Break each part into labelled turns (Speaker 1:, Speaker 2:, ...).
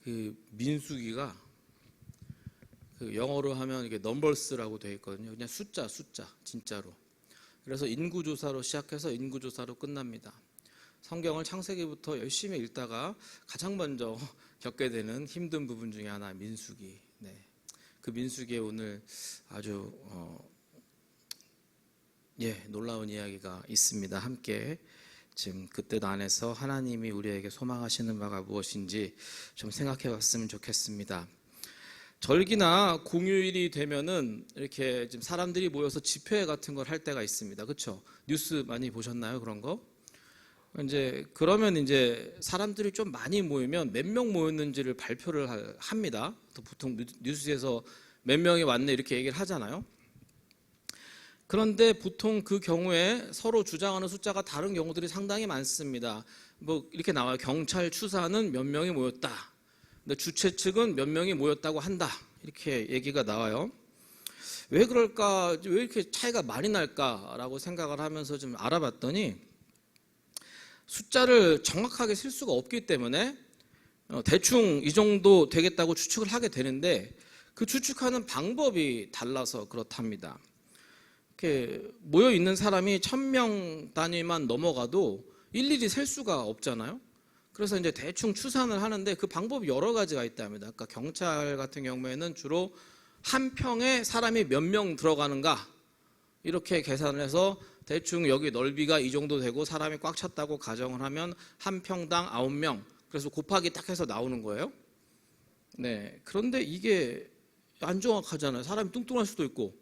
Speaker 1: 그 민수기가 그 영어로 하면 이게 넘버스라고 되어 있거든요. 그냥 숫자 진짜로. 그래서 인구조사로 시작해서 인구조사로 끝납니다. 성경을 창세기부터 열심히 읽다가 가장 먼저 겪게 되는 힘든 부분 중에 하나 민수기. 네. 그 민수기에 오늘 아주 놀라운 이야기가 있습니다. 함께 지금 그 뜻 안에서 하나님이 우리에게 소망하시는 바가 무엇인지 좀 생각해 봤으면 좋겠습니다. 절기나 공휴일이 되면은 이렇게 지금 사람들이 모여서 집회 같은 걸 할 때가 있습니다. 그렇죠? 뉴스 많이 보셨나요? 그런 거? 그러면 사람들이 좀 많이 모이면 몇 명 모였는지를 발표를 합니다. 또 보통 뉴스에서 몇 명이 왔네 이렇게 얘기를 하잖아요. 그런데 보통 그 경우에 서로 주장하는 숫자가 다른 경우들이 상당히 많습니다. 뭐 이렇게 나와요. 경찰 추사는 몇 명이 모였다. 근데 주최 측은 몇 명이 모였다고 한다. 이렇게 얘기가 나와요. 왜 그럴까? 왜 이렇게 차이가 많이 날까라고 생각을 하면서 좀 알아봤더니 숫자를 정확하게 셀 수가 없기 때문에 대충 이 정도 되겠다고 추측을 하게 되는데 그 추측하는 방법이 달라서 그렇답니다. 이렇게 모여 있는 사람이 1000명 단위만 넘어가도 일일이 셀 수가 없잖아요. 그래서 대충 추산을 하는데 그 방법이 여러 가지가 있답니다. 그러니까 경찰 같은 경우에는 주로 한 평에 사람이 몇 명 들어가는가 이렇게 계산을 해서 대충 여기 넓이가 이 정도 되고 사람이 꽉 찼다고 가정을 하면 한 평당 9명. 그래서 곱하기 딱 해서 나오는 거예요. 네. 그런데 이게 안 정확하잖아요. 사람이 뚱뚱할 수도 있고.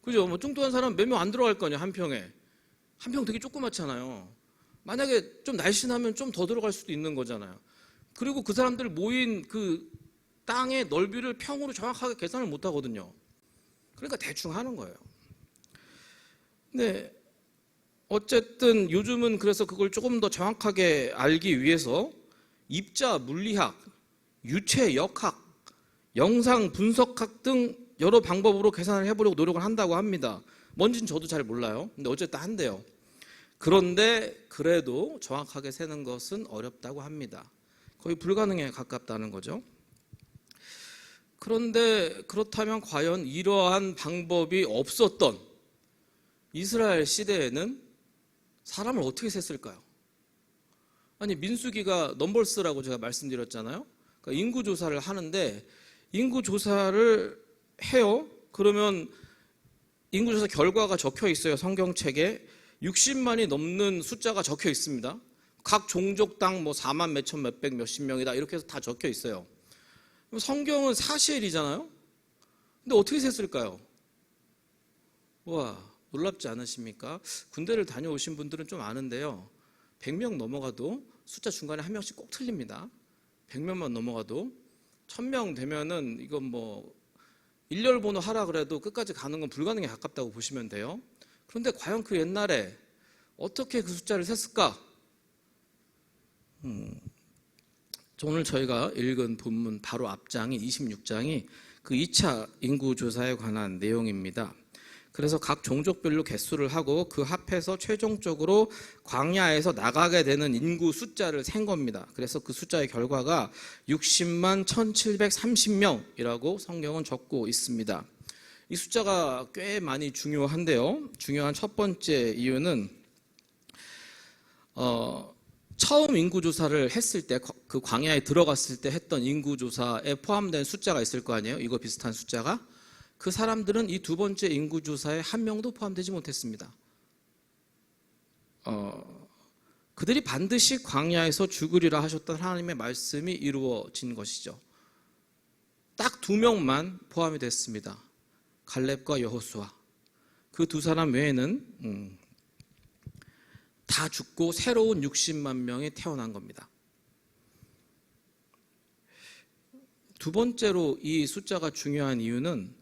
Speaker 1: 그죠? 뭐 뚱뚱한 사람 몇 명 안 들어갈 거 아니야, 한 평에. 한 평 되게 조그맣잖아요. 만약에 좀 날씬하면 좀 더 들어갈 수도 있는 거잖아요. 그리고 그 사람들 모인 그 땅의 넓이를 평으로 정확하게 계산을 못 하거든요. 그러니까 대충 하는 거예요. 네. 어쨌든 요즘은 그래서 그걸 조금 더 정확하게 알기 위해서 입자, 물리학, 유체, 역학, 영상 분석학 등 여러 방법으로 계산을 해보려고 노력을 한다고 합니다. 뭔지는 저도 잘 몰라요. 근데 어쨌든 한대요. 그런데 그래도 정확하게 세는 것은 어렵다고 합니다. 거의 불가능에 가깝다는 거죠. 그런데 그렇다면 과연 이러한 방법이 없었던 이스라엘 시대에는 사람을 어떻게 셌을까요? 아니 민수기가 넘버스라고 제가 말씀드렸잖아요. 그러니까 인구조사를 하는데 인구조사를 해요. 그러면 인구조사 결과가 적혀 있어요. 성경책에 60만이 넘는 숫자가 적혀 있습니다. 각 종족당 뭐 4만 몇천 몇백 몇십 명이다 이렇게 해서 다 적혀 있어요. 성경은 사실이잖아요. 근데 어떻게 셌을까요? 와, 놀랍지 않으십니까? 군대를 다녀오신 분들은 좀 아는데요. 100명 넘어가도 숫자 중간에 한 명씩 꼭 틀립니다. 100명만 넘어가도 1000명 되면은 이건 뭐 일렬번호 하라 그래도 끝까지 가는 건 불가능에 가깝다고 보시면 돼요. 그런데 과연 그 옛날에 어떻게 그 숫자를 셌을까? 오늘 저희가 읽은 본문 바로 앞장이 26장이 그 2차 인구조사에 관한 내용입니다. 그래서 각 종족별로 개수를 하고 그 합해서 최종적으로 광야에서 나가게 되는 인구 숫자를 센 겁니다. 그래서 그 숫자의 결과가 60만 1730명이라고 성경은 적고 있습니다. 이 숫자가 꽤 많이 중요한데요. 중요한 첫 번째 이유는 처음 인구조사를 했을 때 그 광야에 들어갔을 때 했던 인구조사에 포함된 숫자가 있을 거 아니에요. 이거 비슷한 숫자가. 그 사람들은 이 두 번째 인구조사에 한 명도 포함되지 못했습니다. 그들이 반드시 광야에서 죽으리라 하셨던 하나님의 말씀이 이루어진 것이죠. 딱 2명만 포함이 됐습니다. 갈렙과 여호수아. 그 두 사람 외에는 다 죽고 새로운 60만 명이 태어난 겁니다. 두 번째로 이 숫자가 중요한 이유는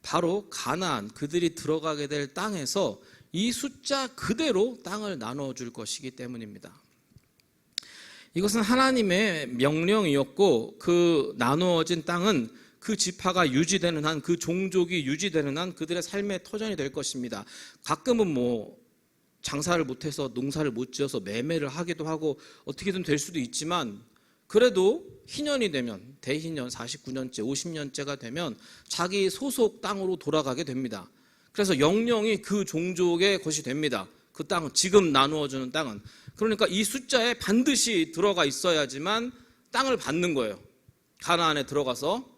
Speaker 1: 바로 가나안, 그들이 들어가게 될 땅에서 이 숫자 그대로 땅을 나눠줄 것이기 때문입니다. 이것은 하나님의 명령이었고 그 나누어진 땅은 그 지파가 유지되는 한, 그 종족이 유지되는 한 그들의 삶의 터전이 될 것입니다. 가끔은 뭐 장사를 못해서 농사를 못 지어서 매매를 하기도 하고 어떻게든 될 수도 있지만 그래도 희년이 되면, 대희년 49년째, 50년째가 되면 자기 소속 땅으로 돌아가게 됩니다. 그래서 영영이 그 종족의 것이 됩니다. 그 땅은, 지금 나누어주는 땅은. 그러니까 이 숫자에 반드시 들어가 있어야지만 땅을 받는 거예요. 가나안에 들어가서.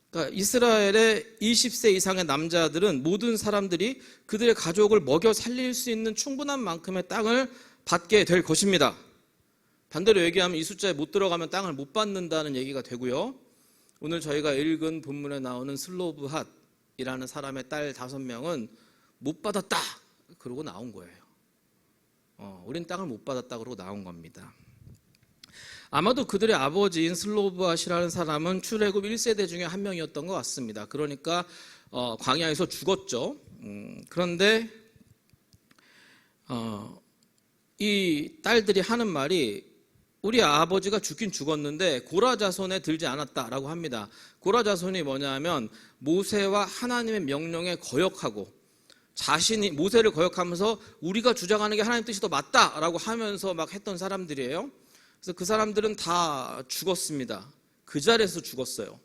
Speaker 1: 그러니까 이스라엘의 20세 이상의 남자들은, 모든 사람들이 그들의 가족을 먹여 살릴 수 있는 충분한 만큼의 땅을 받게 될 것입니다. 반대로 얘기하면 이 숫자에 못 들어가면 땅을 못 받는다는 얘기가 되고요. 오늘 저희가 읽은 본문에 나오는 슬로브핫이라는 사람의 딸 5명은 못 받았다 그러고 나온 거예요. 우린 땅을 못 받았다 그러고 나온 겁니다. 아마도 그들의 아버지인 슬로브핫이라는 사람은 출애굽 1세대 중에 한 명이었던 것 같습니다. 그러니까 광야에서 죽었죠. 그런데 이 딸들이 하는 말이, 우리 아버지가 죽긴 죽었는데 고라 자손에 들지 않았다라고 합니다. 고라 자손이 뭐냐면 모세와 하나님의 명령에 거역하고, 자신이 모세를 거역하면서 우리가 주장하는 게 하나님 뜻이 더 맞다라고 하면서 막 했던 사람들이에요. 그래서 그 사람들은 다 죽었습니다. 그 자리에서 죽었어요.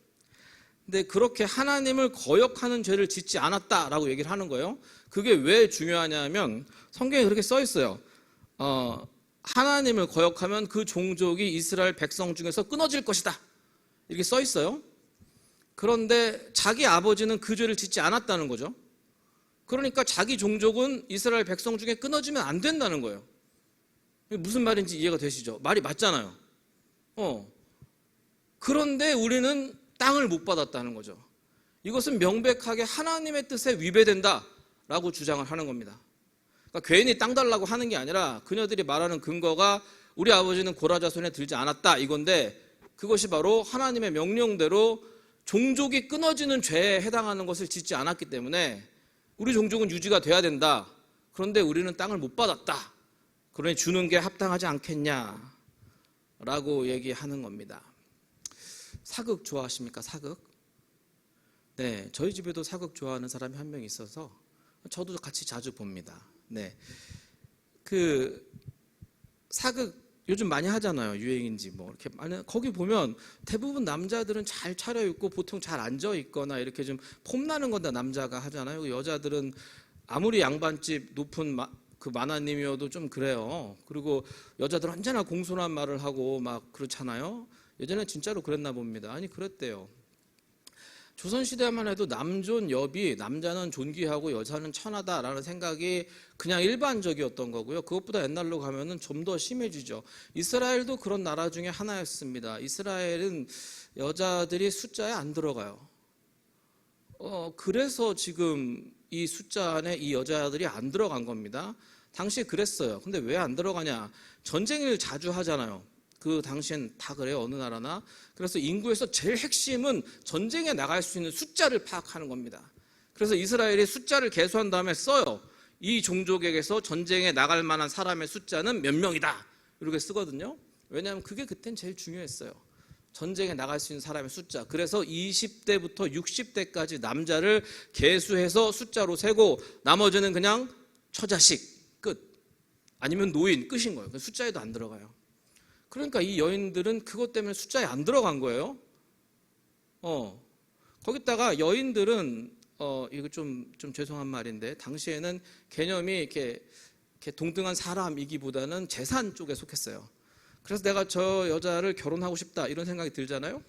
Speaker 1: 근데 그렇게 하나님을 거역하는 죄를 짓지 않았다라고 얘기를 하는 거예요. 그게 왜 중요하냐면 성경에 그렇게 써 있어요. 하나님을 거역하면 그 종족이 이스라엘 백성 중에서 끊어질 것이다, 이렇게 써 있어요. 그런데 자기 아버지는 그 죄를 짓지 않았다는 거죠. 그러니까 자기 종족은 이스라엘 백성 중에 끊어지면 안 된다는 거예요. 무슨 말인지 이해가 되시죠? 말이 맞잖아요. 그런데 우리는 땅을 못 받았다는 거죠. 이것은 명백하게 하나님의 뜻에 위배된다라고 주장을 하는 겁니다. 그러니까 괜히 땅 달라고 하는 게 아니라 그녀들이 말하는 근거가 우리 아버지는 고라 자손에 들지 않았다 이건데, 그것이 바로 하나님의 명령대로 종족이 끊어지는 죄에 해당하는 것을 짓지 않았기 때문에 우리 종족은 유지가 돼야 된다. 그런데 우리는 땅을 못 받았다. 그러니 주는 게 합당하지 않겠냐라고 얘기하는 겁니다. 사극 좋아하십니까? 사극? 네, 저희 집에도 사극 좋아하는 사람이 한 명 있어서 저도 같이 자주 봅니다. 네, 그 사극 요즘 많이 하잖아요. 유행인지 뭐 이렇게 많이. 거기 보면 대부분 남자들은 잘 차려입고 보통 잘 앉아 있거나 이렇게 좀 폼나는 건데 남자가 하잖아요. 여자들은 아무리 양반집 높은 그 마나님이어도 좀 그래요. 그리고 여자들은 언제나 공손한 말을 하고 막 그렇잖아요. 예전에 진짜로 그랬나 봅니다. 아니 그랬대요. 조선시대만 해도 남존 여비, 남자는 존귀하고 여자는 천하다라는 생각이 그냥 일반적이었던 거고요. 그것보다 옛날로 가면은 좀 더 심해지죠. 이스라엘도 그런 나라 중에 하나였습니다. 이스라엘은 여자들이 숫자에 안 들어가요. 그래서 지금 이 숫자 안에 이 여자들이 안 들어간 겁니다. 당시에 그랬어요. 근데 왜 안 들어가냐? 전쟁을 자주 하잖아요. 그 당시엔 다 그래요. 어느 나라나. 그래서 인구에서 제일 핵심은 전쟁에 나갈 수 있는 숫자를 파악하는 겁니다. 그래서 이스라엘이 숫자를 계수한 다음에 써요. 이 종족에게서 전쟁에 나갈 만한 사람의 숫자는 몇 명이다, 이렇게 쓰거든요. 왜냐하면 그게 그땐 제일 중요했어요. 전쟁에 나갈 수 있는 사람의 숫자. 그래서 20대부터 60대까지 남자를 계수해서 숫자로 세고 나머지는 그냥 처자식 끝, 아니면 노인 끝인 거예요. 숫자에도 안 들어가요. 그러니까 이 여인들은 그것 때문에 숫자에 안 들어간 거예요. 거기다가 여인들은 이거 좀 죄송한 말인데 당시에는 개념이 이렇게 동등한 사람이기보다는 재산 쪽에 속했어요. 그래서 내가 저 여자를 결혼하고 싶다 이런 생각이 들잖아요.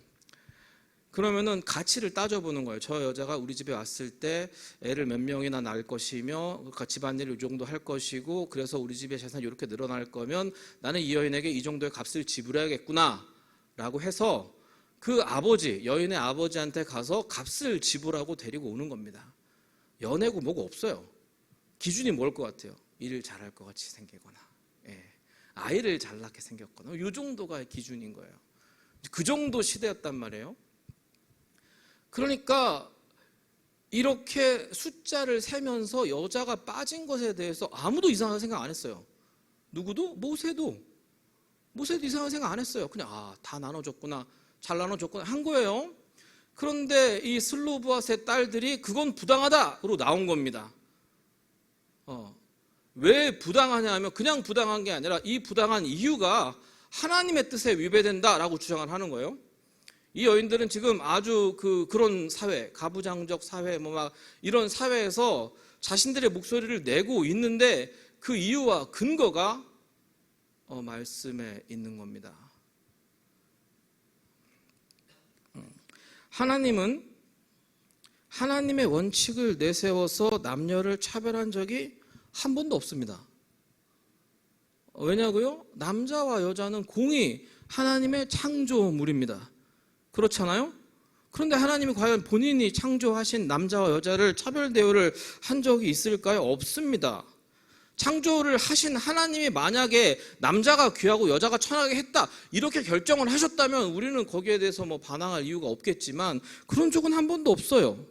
Speaker 1: 그러면은 가치를 따져보는 거예요. 저 여자가 우리 집에 왔을 때 애를 몇 명이나 낳을 것이며 그러니까 집안일을 이 정도 할 것이고 그래서 우리 집의 재산이 이렇게 늘어날 거면 나는 이 여인에게 이 정도의 값을 지불해야겠구나 라고 해서 그 아버지, 여인의 아버지한테 가서 값을 지불하고 데리고 오는 겁니다. 연애고 뭐고 없어요. 기준이 뭘 것 같아요? 일을 잘할 것 같이 생기거나 아이를 잘 낳게 생겼거나 이 정도가 기준인 거예요. 그 정도 시대였단 말이에요. 그러니까 이렇게 숫자를 세면서 여자가 빠진 것에 대해서 아무도 이상한 생각 안 했어요. 누구도? 모세도 이상한 생각 안 했어요. 그냥 다 나눠줬구나, 잘 나눠줬구나 한 거예요. 그런데 이 슬로브핫의 딸들이 그건 부당하다로 나온 겁니다. 왜 부당하냐 하면 그냥 부당한 게 아니라 이 부당한 이유가 하나님의 뜻에 위배된다라고 주장을 하는 거예요. 이 여인들은 지금 아주 그런 사회, 가부장적 사회, 막 이런 사회에서 자신들의 목소리를 내고 있는데 그 이유와 근거가 말씀에 있는 겁니다. 하나님은 하나님의 원칙을 내세워서 남녀를 차별한 적이 한 번도 없습니다. 왜냐고요? 남자와 여자는 공히 하나님의 창조물입니다. 그렇잖아요? 그런데 하나님이 과연 본인이 창조하신 남자와 여자를 차별 대우를 한 적이 있을까요? 없습니다. 창조를 하신 하나님이 만약에 남자가 귀하고 여자가 천하게 했다 이렇게 결정을 하셨다면 우리는 거기에 대해서 반항할 이유가 없겠지만 그런 적은 한 번도 없어요.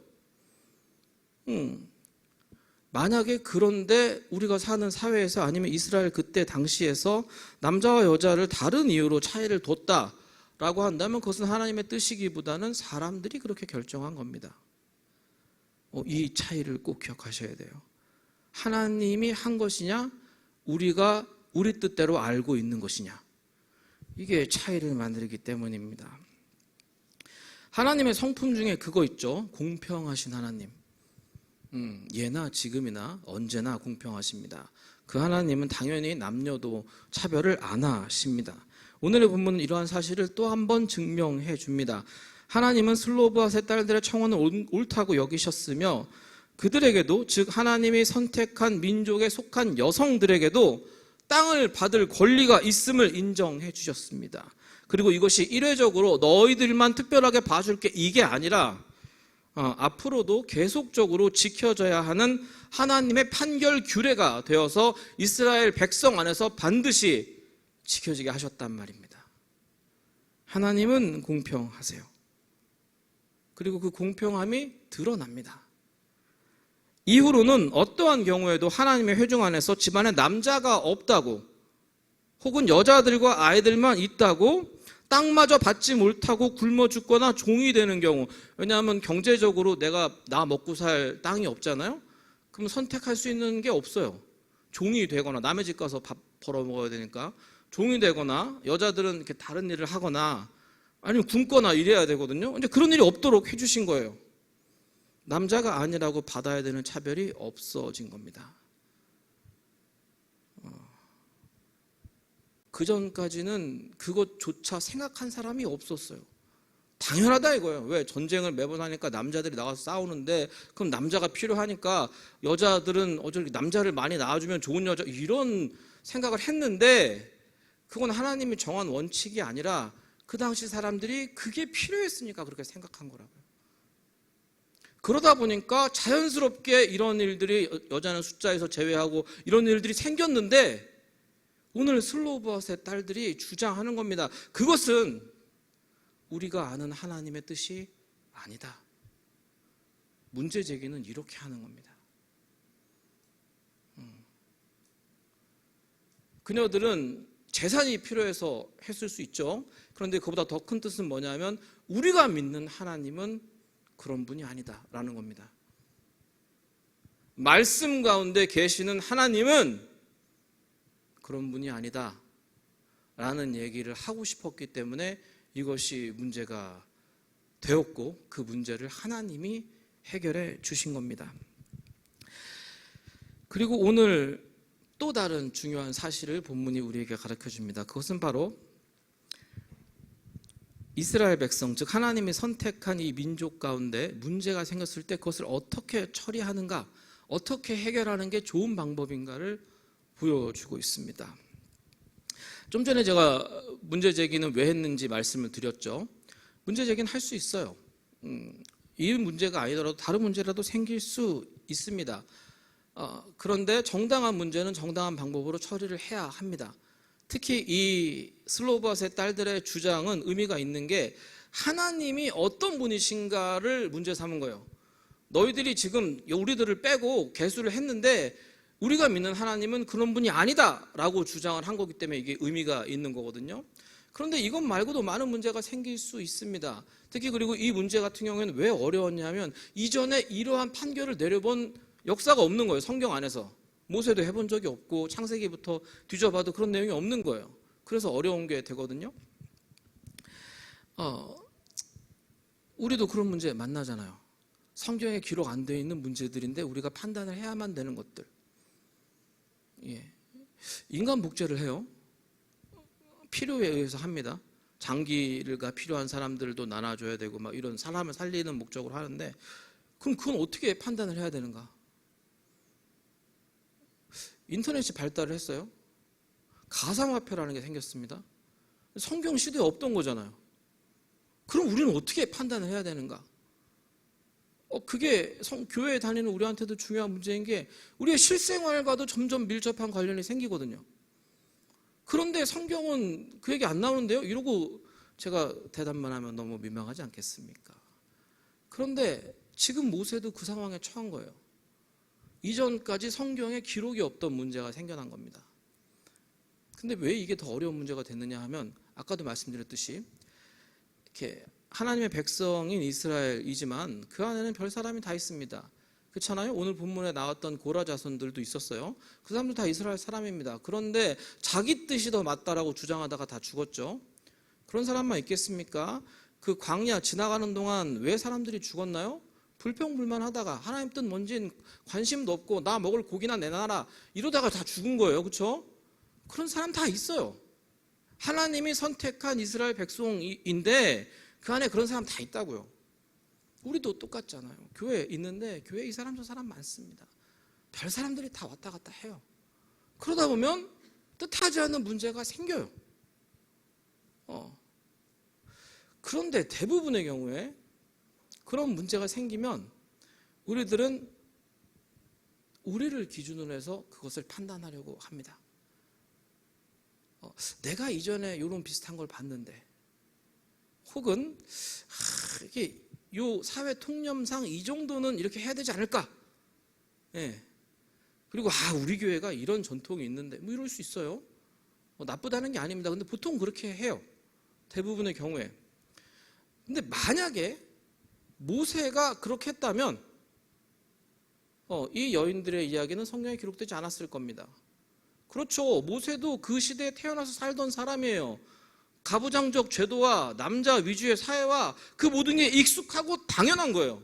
Speaker 1: 만약에 그런데 우리가 사는 사회에서 아니면 이스라엘 그때 당시에서 남자와 여자를 다른 이유로 차이를 뒀다라고 한다면 그것은 하나님의 뜻이기보다는 사람들이 그렇게 결정한 겁니다. 이 차이를 꼭 기억하셔야 돼요. 하나님이 한 것이냐 우리가 우리 뜻대로 알고 있는 것이냐 이게 차이를 만들기 때문입니다. 하나님의 성품 중에 그거 있죠. 공평하신 하나님. 예나 지금이나 언제나 공평하십니다. 그 하나님은 당연히 남녀도 차별을 안 하십니다. 오늘의 본문은 이러한 사실을 또 한 번 증명해 줍니다. 하나님은 슬로브와 세 딸들의 청혼을 옳다고 여기셨으며 그들에게도 즉 하나님이 선택한 민족에 속한 여성들에게도 땅을 받을 권리가 있음을 인정해 주셨습니다. 그리고 이것이 일회적으로 너희들만 특별하게 봐줄게 이게 아니라 앞으로도 계속적으로 지켜져야 하는 하나님의 판결 규례가 되어서 이스라엘 백성 안에서 반드시 지켜지게 하셨단 말입니다. 하나님은 공평하세요. 그리고 그 공평함이 드러납니다. 이후로는 어떠한 경우에도 하나님의 회중 안에서 집안에 남자가 없다고 혹은 여자들과 아이들만 있다고 땅마저 받지 못하고 굶어 죽거나 종이 되는 경우, 왜냐하면 경제적으로 나 먹고 살 땅이 없잖아요. 그럼 선택할 수 있는 게 없어요. 종이 되거나 남의 집 가서 밥 벌어 먹어야 되니까 종이 되거나 여자들은 이렇게 다른 일을 하거나 아니면 굶거나 이래야 되거든요. 근데 그런 일이 없도록 해주신 거예요. 남자가 아니라고 받아야 되는 차별이 없어진 겁니다. 그 전까지는 그것조차 생각한 사람이 없었어요. 당연하다 이거예요. 왜? 전쟁을 매번 하니까 남자들이 나가서 싸우는데 그럼 남자가 필요하니까 여자들은 어차피 남자를 많이 낳아주면 좋은 여자 이런 생각을 했는데 그건 하나님이 정한 원칙이 아니라 그 당시 사람들이 그게 필요했으니까 그렇게 생각한 거라고요. 그러다 보니까 자연스럽게 이런 일들이 여자는 숫자에서 제외하고 이런 일들이 생겼는데 오늘 슬로브앗의 딸들이 주장하는 겁니다. 그것은 우리가 아는 하나님의 뜻이 아니다. 문제 제기는 이렇게 하는 겁니다. 그녀들은 재산이 필요해서 했을 수 있죠. 그런데 그보다 더 큰 뜻은 뭐냐면 우리가 믿는 하나님은 그런 분이 아니다라는 겁니다. 말씀 가운데 계시는 하나님은 그런 분이 아니다 라는 얘기를 하고 싶었기 때문에 이것이 문제가 되었고 그 문제를 하나님이 해결해 주신 겁니다. 그리고 오늘 또 다른 중요한 사실을 본문이 우리에게 가르쳐 줍니다. 그것은 바로 이스라엘 백성, 즉 하나님이 선택한 이 민족 가운데 문제가 생겼을 때 그것을 어떻게 처리하는가, 어떻게 해결하는 게 좋은 방법인가를 보여주고 있습니다. 좀 전에 제가 문제 제기는 왜 했는지 말씀을 드렸죠. 문제 제기는 할 수 있어요. 이 문제가 아니더라도 다른 문제라도 생길 수 있습니다. 그런데 정당한 문제는 정당한 방법으로 처리를 해야 합니다. 특히 이 슬로브앗의 딸들의 주장은 의미가 있는 게 하나님이 어떤 분이신가를 문제 삼은 거예요. 너희들이 지금 우리들을 빼고 개수를 했는데 우리가 믿는 하나님은 그런 분이 아니다라고 주장을 한 거기 때문에 이게 의미가 있는 거거든요. 그런데 이것 말고도 많은 문제가 생길 수 있습니다. 특히 그리고 이 문제 같은 경우에는 왜 어려웠냐면 이전에 이러한 판결을 내려본 역사가 없는 거예요. 성경 안에서. 모세도 해본 적이 없고 창세기부터 뒤져봐도 그런 내용이 없는 거예요. 그래서 어려운 게 되거든요. 우리도 그런 문제 만나잖아요. 성경에 기록 안 되어 있는 문제들인데 우리가 판단을 해야만 되는 것들. 예. 인간 복제를 해요. 필요에 의해서 합니다. 장기가 필요한 사람들도 나눠줘야 되고 막 이런 사람을 살리는 목적으로 하는데, 그럼 그건 어떻게 판단을 해야 되는가? 인터넷이 발달을 했어요. 가상화폐라는 게 생겼습니다. 성경 시대에 없던 거잖아요. 그럼 우리는 어떻게 판단을 해야 되는가? 그게 교회에 다니는 우리한테도 중요한 문제인 게, 우리의 실생활과도 점점 밀접한 관련이 생기거든요. 그런데 성경은 그 얘기 안 나오는데요? 이러고 제가 대답만 하면 너무 민망하지 않겠습니까? 그런데 지금 모세도 그 상황에 처한 거예요. 이전까지 성경에 기록이 없던 문제가 생겨난 겁니다. 근데 왜 이게 더 어려운 문제가 됐느냐 하면, 아까도 말씀드렸듯이 이렇게 하나님의 백성인 이스라엘이지만 그 안에는 별 사람이 다 있습니다. 그렇잖아요? 오늘 본문에 나왔던 고라 자손들도 있었어요. 그 사람들 다 이스라엘 사람입니다. 그런데 자기 뜻이 더 맞다라고 주장하다가 다 죽었죠. 그런 사람만 있겠습니까? 그 광야 지나가는 동안 왜 사람들이 죽었나요? 불평불만하다가 하나님 뜻 뭔진 관심도 없고 나 먹을 고기나 내놔라 이러다가 다 죽은 거예요. 그렇죠? 그런 사람 다 있어요. 하나님이 선택한 이스라엘 백성인데 그 안에 그런 사람 다 있다고요. 우리도 똑같잖아요. 교회에 있는데 교회에 이 사람 저 사람 많습니다. 별 사람들이 다 왔다 갔다 해요. 그러다 보면 뜻하지 않는 문제가 생겨요. 그런데 대부분의 경우에 그런 문제가 생기면 우리들은 우리를 기준으로 해서 그것을 판단하려고 합니다. 내가 이전에 이런 비슷한 걸 봤는데, 혹은 이게 요 사회 통념상 이 정도는 이렇게 해야 되지 않을까? 예. 그리고 우리 교회가 이런 전통이 있는데 뭐 이럴 수 있어요. 나쁘다는 게 아닙니다. 근데 보통 그렇게 해요. 대부분의 경우에. 근데 만약에 모세가 그렇게 했다면 이 여인들의 이야기는 성경에 기록되지 않았을 겁니다. 그렇죠. 모세도 그 시대에 태어나서 살던 사람이에요. 가부장적 제도와 남자 위주의 사회와 그 모든 게 익숙하고 당연한 거예요.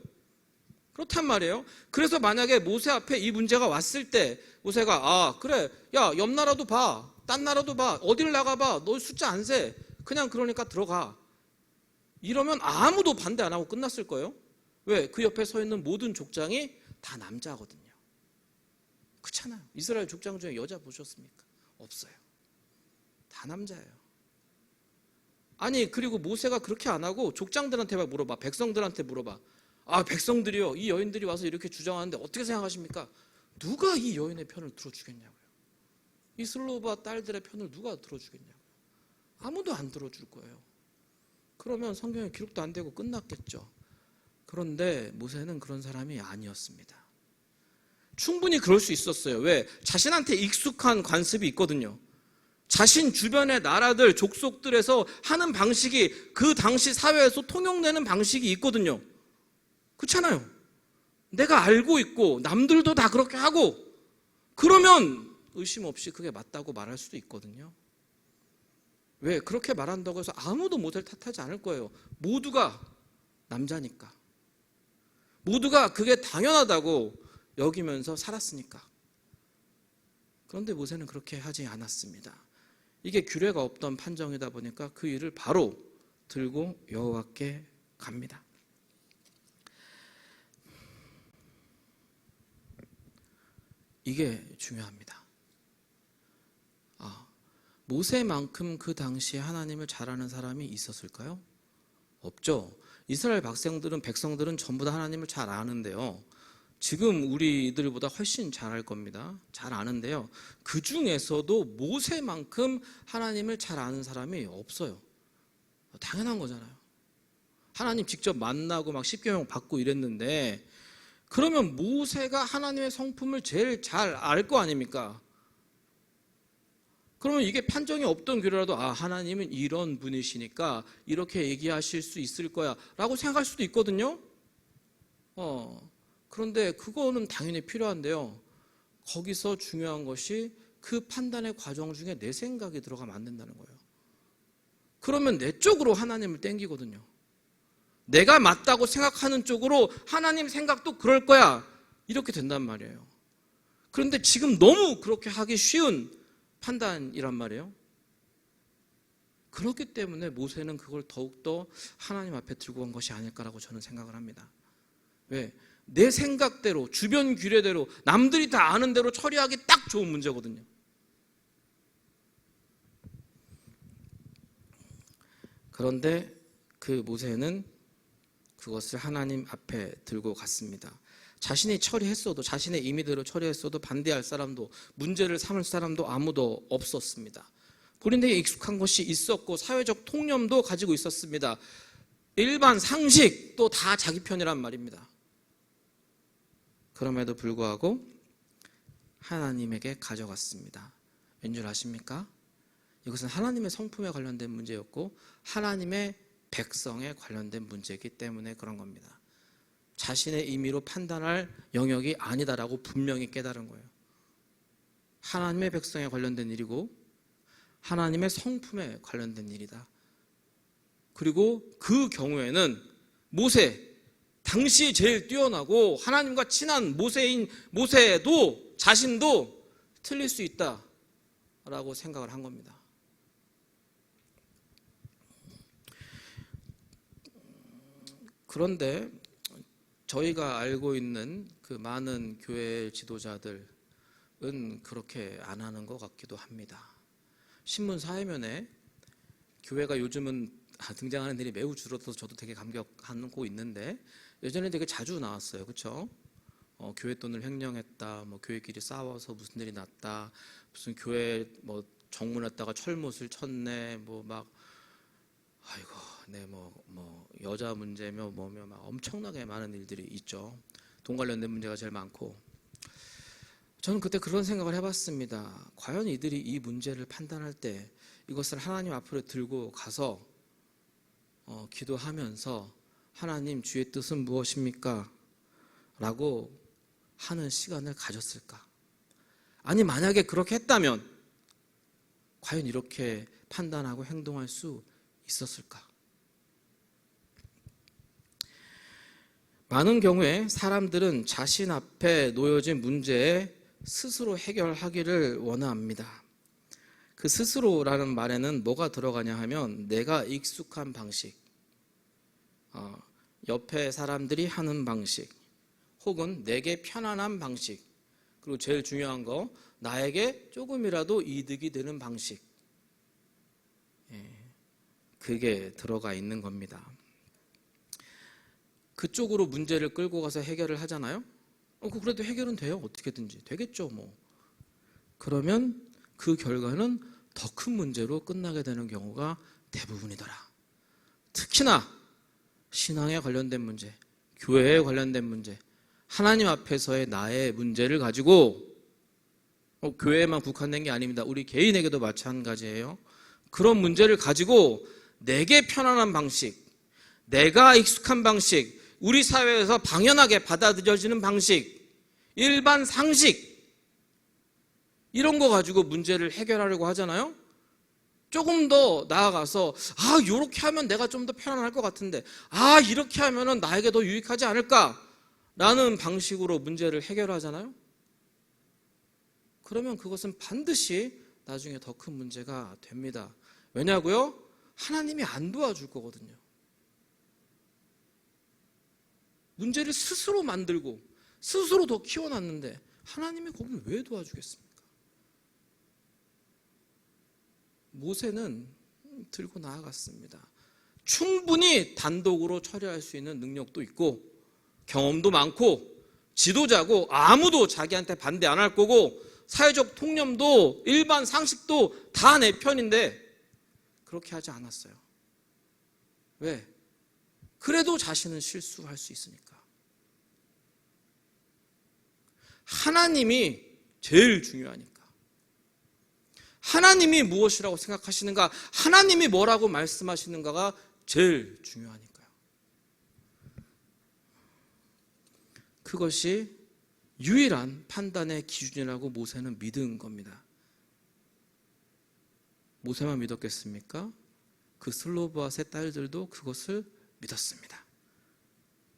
Speaker 1: 그렇단 말이에요. 그래서 만약에 모세 앞에 이 문제가 왔을 때 모세가 그래, 야, 옆 나라도 봐, 딴 나라도 봐, 어딜 나가봐, 너 숫자 안 세, 그냥 그러니까 들어가, 이러면 아무도 반대 안 하고 끝났을 거예요. 왜? 그 옆에 서 있는 모든 족장이 다 남자거든요. 그렇잖아요. 이스라엘 족장 중에 여자 보셨습니까? 없어요. 다 남자예요. 아니, 그리고 모세가 그렇게 안 하고 족장들한테 물어봐. 백성들한테 물어봐. 백성들이요, 이 여인들이 와서 이렇게 주장하는데 어떻게 생각하십니까? 누가 이 여인의 편을 들어주겠냐고요. 이 슬로바 딸들의 편을 누가 들어주겠냐고요. 아무도 안 들어줄 거예요. 그러면 성경에 기록도 안 되고 끝났겠죠. 그런데 모세는 그런 사람이 아니었습니다. 충분히 그럴 수 있었어요. 왜? 자신한테 익숙한 관습이 있거든요. 자신 주변의 나라들, 족속들에서 하는 방식이 그 당시 사회에서 통용되는 방식이 있거든요. 그렇잖아요. 내가 알고 있고 남들도 다 그렇게 하고, 그러면 의심 없이 그게 맞다고 말할 수도 있거든요. 왜? 그렇게 말한다고 해서 아무도 모세를 탓하지 않을 거예요. 모두가 남자니까. 모두가 그게 당연하다고 여기면서 살았으니까. 그런데 모세는 그렇게 하지 않았습니다. 이게 규례가 없던 판정이다 보니까 그 일을 바로 들고 여호와께 갑니다. 이게 중요합니다. 모세만큼 그 당시에 하나님을 잘 아는 사람이 있었을까요? 없죠. 이스라엘 백성들은 전부 다 하나님을 잘 아는데요. 지금 우리들보다 훨씬 잘 알 겁니다. 잘 아는데요. 그 중에서도 모세만큼 하나님을 잘 아는 사람이 없어요. 당연한 거잖아요. 하나님 직접 만나고 막 십계명 받고 이랬는데, 그러면 모세가 하나님의 성품을 제일 잘 알 거 아닙니까? 그러면 이게 판정이 없던 교회라도 하나님은 이런 분이시니까 이렇게 얘기하실 수 있을 거야 라고 생각할 수도 있거든요. 그런데 그거는 당연히 필요한데요. 거기서 중요한 것이 그 판단의 과정 중에 내 생각이 들어가면 안 된다는 거예요. 그러면 내 쪽으로 하나님을 땡기거든요. 내가 맞다고 생각하는 쪽으로 하나님 생각도 그럴 거야. 이렇게 된단 말이에요. 그런데 지금 너무 그렇게 하기 쉬운 판단이란 말이에요. 그렇기 때문에 모세는 그걸 더욱더 하나님 앞에 들고 간 것이 아닐까라고 저는 생각을 합니다. 왜? 내 생각대로, 주변 규례대로, 남들이 다 아는 대로 처리하기 딱 좋은 문제거든요. 그런데 그 모세는 그것을 하나님 앞에 들고 갔습니다. 자신이 처리했어도, 자신의 임의대로 처리했어도 반대할 사람도, 문제를 삼을 사람도 아무도 없었습니다. 본인에게 익숙한 것이 있었고 사회적 통념도 가지고 있었습니다. 일반 상식도 다 자기 편이란 말입니다. 그럼에도 불구하고 하나님에게 가져갔습니다. 왠 줄 아십니까? 이것은 하나님의 성품에 관련된 문제였고 하나님의 백성에 관련된 문제이기 때문에 그런 겁니다. 자신의 임의로 판단할 영역이 아니다라고 분명히 깨달은 거예요. 하나님의 백성에 관련된 일이고 하나님의 성품에 관련된 일이다. 그리고 그 경우에는 모세, 당시 제일 뛰어나고 하나님과 친한 모세도 자신도 틀릴 수 있다라고 생각을 한 겁니다. 그런데 저희가 알고 있는 그 많은 교회 지도자들은 그렇게 안 하는 것 같기도 합니다. 신문 사회면에 교회가 요즘은 등장하는 일이 매우 줄어들어서 저도 되게 감격하고 있는데 예전에 되게 자주 나왔어요. 그렇죠? 교회 돈을 횡령했다, 뭐 교회끼리 싸워서 무슨 일이 났다, 무슨 교회 뭐 정문에다가 철못을 쳤네, 뭐 막 아이고, 네 뭐 여자 문제며 뭐며 막 엄청나게 많은 일들이 있죠. 돈 관련된 문제가 제일 많고. 저는 그때 그런 생각을 해봤습니다. 과연 이들이 이 문제를 판단할 때 이것을 하나님 앞으로 들고 가서 기도하면서 하나님 주의 뜻은 무엇입니까? 라고 하는 시간을 가졌을까? 아니 만약에 그렇게 했다면 과연 이렇게 판단하고 행동할 수 있었을까? 많은 경우에 사람들은 자신 앞에 놓여진 문제에 스스로 해결하기를 원합니다. 그 스스로라는 말에는 뭐가 들어가냐 하면 내가 익숙한 방식, 옆에 사람들이 하는 방식, 혹은 내게 편안한 방식, 그리고 제일 중요한 거 나에게 조금이라도 이득이 되는 방식, 그게 들어가 있는 겁니다. 그쪽으로 문제를 끌고 가서 해결을 하잖아요. 그래도 해결은 돼요. 어떻게든지 되겠죠 뭐. 그러면 그 결과는 더 큰 문제로 끝나게 되는 경우가 대부분이더라. 특히나 신앙에 관련된 문제, 교회에 관련된 문제, 하나님 앞에서의 나의 문제를 가지고 교회에만 국한된 게 아닙니다. 우리 개인에게도 마찬가지예요. 그런 문제를 가지고 내게 편안한 방식, 내가 익숙한 방식, 우리 사회에서 당연하게 받아들여지는 방식, 일반 상식, 이런 거 가지고 문제를 해결하려고 하잖아요. 조금 더 나아가서 이렇게 하면 내가 좀 더 편안할 것 같은데 이렇게 하면 나에게 더 유익하지 않을까라는 방식으로 문제를 해결하잖아요. 그러면 그것은 반드시 나중에 더 큰 문제가 됩니다. 왜냐고요? 하나님이 안 도와줄 거거든요. 문제를 스스로 만들고 스스로 더 키워놨는데 하나님이 거기를 왜 도와주겠습니까? 모세는 들고 나아갔습니다. 충분히 단독으로 처리할 수 있는 능력도 있고 경험도 많고 지도자고 아무도 자기한테 반대 안 할 거고 사회적 통념도 일반 상식도 다 내 편인데 그렇게 하지 않았어요. 왜? 그래도 자신은 실수할 수 있으니까. 하나님이 제일 중요하니까. 하나님이 무엇이라고 생각하시는가, 하나님이 뭐라고 말씀하시는가가 제일 중요하니까요. 그것이 유일한 판단의 기준이라고 모세는 믿은 겁니다. 모세만 믿었겠습니까? 그 슬로바앗의 딸들도 그것을 믿었습니다.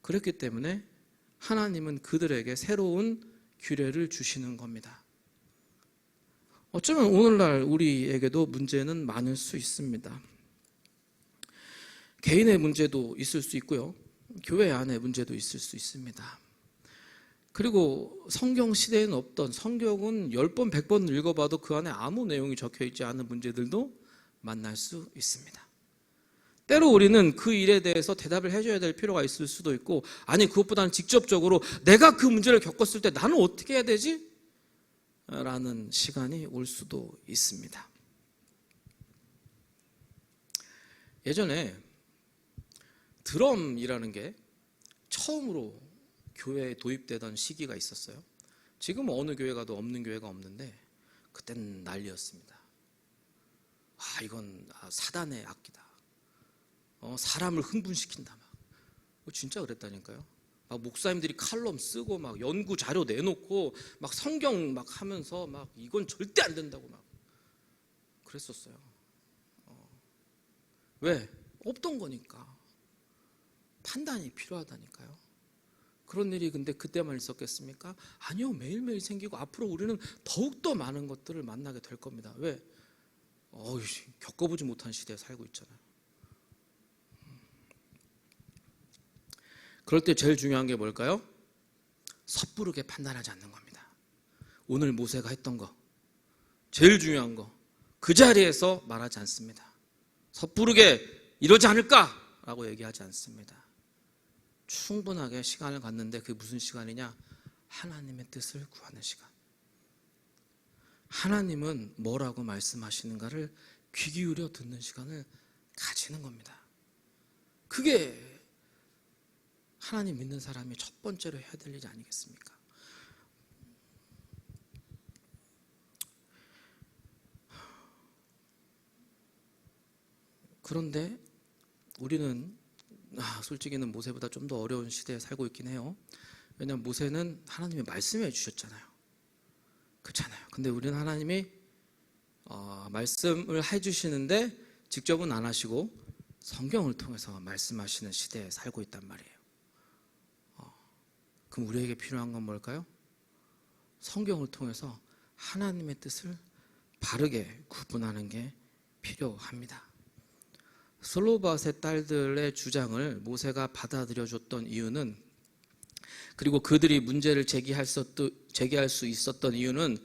Speaker 1: 그렇기 때문에 하나님은 그들에게 새로운 규례를 주시는 겁니다. 어쩌면 오늘날 우리에게도 문제는 많을 수 있습니다. 개인의 문제도 있을 수 있고요. 교회 안에 문제도 있을 수 있습니다. 그리고 성경 시대에는 없던, 성경은 10번, 100번 읽어봐도 그 안에 아무 내용이 적혀있지 않은 문제들도 만날 수 있습니다. 때로 우리는 그 일에 대해서 대답을 해줘야 될 필요가 있을 수도 있고, 아니 그것보다는 직접적으로 내가 그 문제를 겪었을 때 나는 어떻게 해야 되지? 라는 시간이 올 수도 있습니다. 예전에 드럼이라는 게 처음으로 교회에 도입되던 시기가 있었어요. 지금은 어느 교회 가도 없는 교회가 없는데 그때는 난리였습니다. 이건 사단의 악기다. 사람을 흥분시킨다. 막. 진짜 그랬다니까요. 막 목사님들이 칼럼 쓰고 막 연구 자료 내놓고 막 성경 막 하면서 막 이건 절대 안 된다고 막 그랬었어요. 왜? 없던 거니까. 판단이 필요하다니까요. 그런 일이 근데 그때만 있었겠습니까? 아니요, 매일매일 생기고 앞으로 우리는 더욱더 많은 것들을 만나게 될 겁니다. 왜? 겪어보지 못한 시대에 살고 있잖아요. 그럴 때 제일 중요한 게 뭘까요? 섣부르게 판단하지 않는 겁니다. 오늘 모세가 했던 거, 제일 중요한 거, 그 자리에서 말하지 않습니다. 섣부르게 이러지 않을까라고 얘기하지 않습니다. 충분하게 시간을 갖는데 그게 무슨 시간이냐? 하나님의 뜻을 구하는 시간. 하나님은 뭐라고 말씀하시는가를 귀 기울여 듣는 시간을 가지는 겁니다. 그게 하나님 믿는 사람이 첫 번째로 해야 될 일이 아니겠습니까? 그런데 우리는 솔직히는 모세보다 좀 더 어려운 시대에 살고 있긴 해요. 왜냐하면 모세는 하나님이 말씀해 주셨잖아요. 그렇잖아요. 근데 우리는 하나님이 말씀을 해주시는데 직접은 안 하시고 성경을 통해서 말씀하시는 시대에 살고 있단 말이에요. 그럼 우리에게 필요한 건 뭘까요? 성경을 통해서 하나님의 뜻을 바르게 구분하는 게 필요합니다. 슬로바앗의 딸들의 주장을 모세가 받아들여줬던 이유는, 그리고 그들이 문제를 제기할 수 있었던 이유는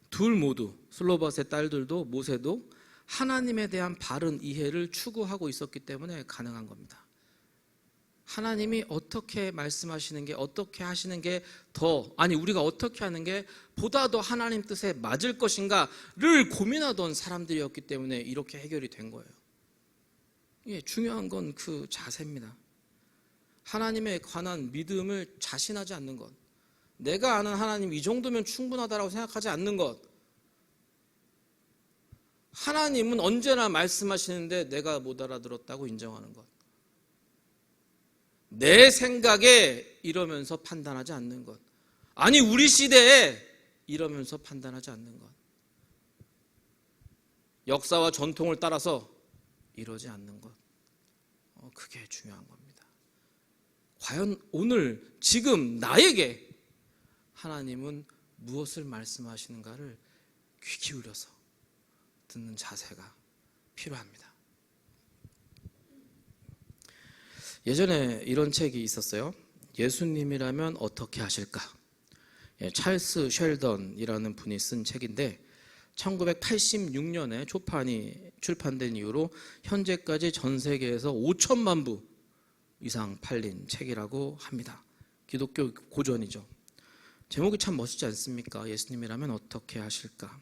Speaker 1: 둘 모두, 슬로바앗의 딸들도 모세도 하나님에 대한 바른 이해를 추구하고 있었기 때문에 가능한 겁니다. 하나님이 어떻게 말씀하시는 게, 어떻게 하시는 게 우리가 어떻게 하는 게 보다 더 하나님 뜻에 맞을 것인가를 고민하던 사람들이었기 때문에 이렇게 해결이 된 거예요. 중요한 건 그 자세입니다. 하나님에 관한 믿음을 자신하지 않는 것, 내가 아는 하나님 이 정도면 충분하다고 생각하지 않는 것. 하나님은 언제나 말씀하시는데 내가 못 알아들었다고 인정하는 것. 내 생각에 이러면서 판단하지 않는 것. 아니 우리 시대에 이러면서 판단하지 않는 것. 역사와 전통을 따라서 이러지 않는 것. 그게 중요한 겁니다. 과연 오늘 지금 나에게 하나님은 무엇을 말씀하시는가를 귀 기울여서 듣는 자세가 필요합니다. 예전에 이런 책이 있었어요. 예수님이라면 어떻게 하실까? 찰스 쉘던이라는 분이 쓴 책인데 1986년에 초판이 출판된 이후로 현재까지 전 세계에서 5천만 부 이상 팔린 책이라고 합니다. 기독교 고전이죠. 제목이 참 멋있지 않습니까? 예수님이라면 어떻게 하실까?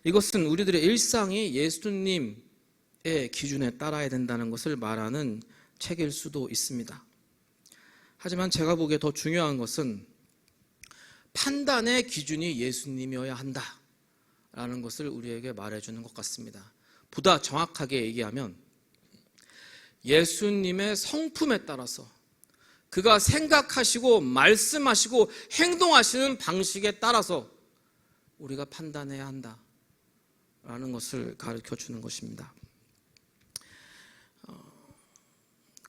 Speaker 1: 이것은 우리들의 일상이 예수님의 기준에 따라야 된다는 것을 말하는 책일 수도 있습니다. 하지만 제가 보기에 더 중요한 것은 판단의 기준이 예수님이어야 한다라는 것을 우리에게 말해주는 것 같습니다. 보다 정확하게 얘기하면 예수님의 성품에 따라서, 그가 생각하시고 말씀하시고 행동하시는 방식에 따라서 우리가 판단해야 한다라는 것을 가르쳐 주는 것입니다.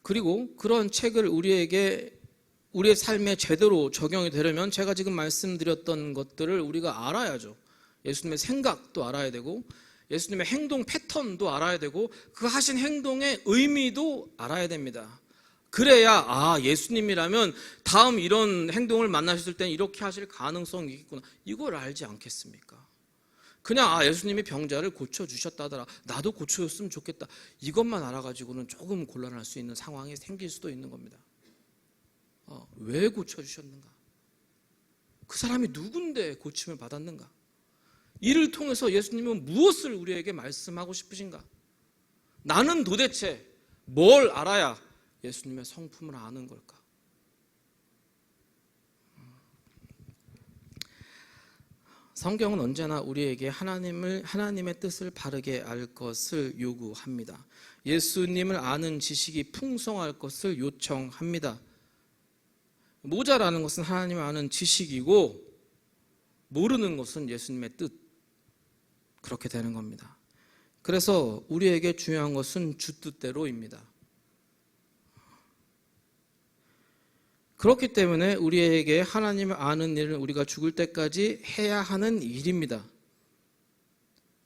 Speaker 1: 그리고 그런 책을 우리의 삶에 제대로 적용이 되려면 제가 지금 말씀드렸던 것들을 우리가 알아야죠. 예수님의 생각도 알아야 되고 예수님의 행동 패턴도 알아야 되고 그 하신 행동의 의미도 알아야 됩니다. 그래야 예수님이라면 다음 이런 행동을 만나셨을 때는 이렇게 하실 가능성이 있겠구나. 이걸 알지 않겠습니까? 그냥 예수님이 병자를 고쳐주셨다더라. 나도 고쳐줬으면 좋겠다. 이것만 알아가지고는 조금 곤란할 수 있는 상황이 생길 수도 있는 겁니다. 왜 고쳐주셨는가? 그 사람이 누군데 고침을 받았는가? 이를 통해서 예수님은 무엇을 우리에게 말씀하고 싶으신가? 나는 도대체 뭘 알아야 예수님의 성품을 아는 걸까? 성경은 언제나 우리에게 하나님의 뜻을 바르게 알 것을 요구합니다. 예수님을 아는 지식이 풍성할 것을 요청합니다. 모자라는 것은 하나님을 아는 지식이고 모르는 것은 예수님의 뜻, 그렇게 되는 겁니다. 그래서 우리에게 중요한 것은 주 뜻대로입니다. 그렇기 때문에 우리에게 하나님을 아는 일은 우리가 죽을 때까지 해야 하는 일입니다.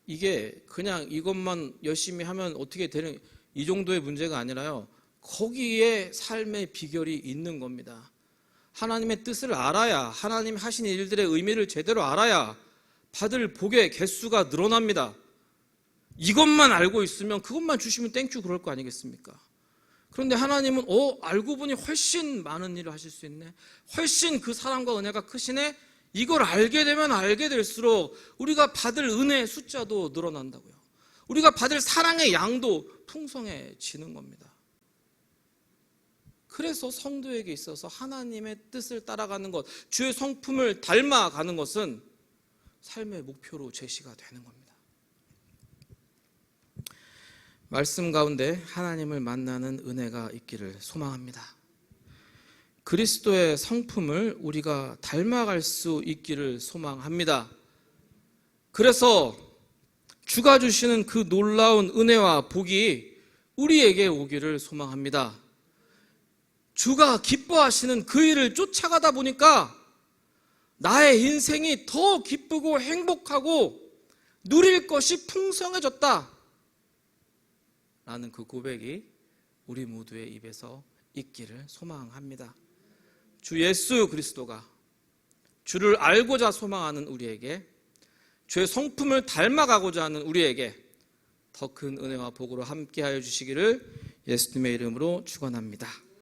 Speaker 1: 이게 그냥 이것만 열심히 하면 어떻게 되는 이 정도의 문제가 아니라요. 거기에 삶의 비결이 있는 겁니다. 하나님의 뜻을 알아야, 하나님이 하신 일들의 의미를 제대로 알아야 받을 복의 개수가 늘어납니다. 이것만 알고 있으면 그것만 주시면 땡큐 그럴 거 아니겠습니까? 그런데 하나님은 알고 보니 훨씬 많은 일을 하실 수 있네. 훨씬 그 사랑과 은혜가 크시네. 이걸 알게 되면 알게 될수록 우리가 받을 은혜의 숫자도 늘어난다고요. 우리가 받을 사랑의 양도 풍성해지는 겁니다. 그래서 성도에게 있어서 하나님의 뜻을 따라가는 것, 주의 성품을 닮아가는 것은 삶의 목표로 제시가 되는 겁니다. 말씀 가운데 하나님을 만나는 은혜가 있기를 소망합니다. 그리스도의 성품을 우리가 닮아갈 수 있기를 소망합니다. 그래서 주가 주시는 그 놀라운 은혜와 복이 우리에게 오기를 소망합니다. 주가 기뻐하시는 그 일을 쫓아가다 보니까 나의 인생이 더 기쁘고 행복하고 누릴 것이 풍성해졌다 라는 그 고백이 우리 모두의 입에서 있기를 소망합니다. 주 예수 그리스도가 주를 알고자 소망하는 우리에게, 주의 성품을 닮아가고자 하는 우리에게 더 큰 은혜와 복으로 함께하여 주시기를 예수님의 이름으로 축원합니다.